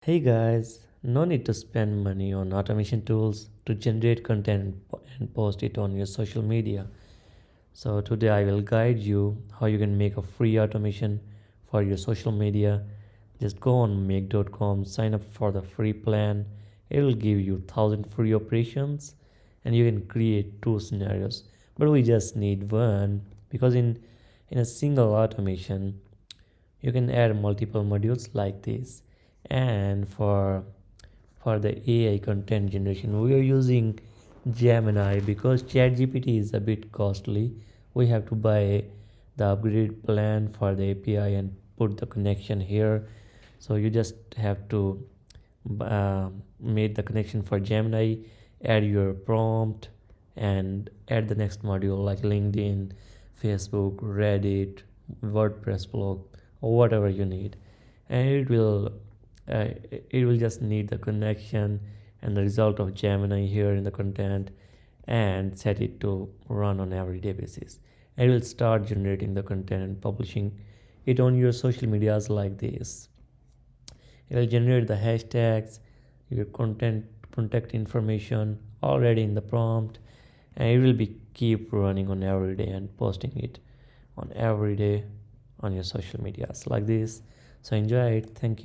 Hey guys, no need to spend money on automation tools to generate content and post it on your social media. So today I will guide you how you can make a free automation for your social media. Just go on make.com, sign up for the free plan. It will give you 1000 free operations and you can create two scenarios. But we just need one because in a single automation you can add multiple modules like this. And for the AI content generation, we are using Gemini because ChatGPT is a bit costly. We have to buy the upgrade plan for the API and put the connection here. So you just have to make the connection for Gemini, add your prompt, and add the next module like LinkedIn, Facebook, Reddit, WordPress blog, or whatever you need, and it will just need the connection and the result of Gemini here in the content and set it to run on everyday basis. And it will start generating the content and publishing it on your social medias like this. It will generate the hashtags, your contact information already in the prompt, and it will be keep running on every day and posting it on every day on your social medias like this. So enjoy it. Thank you.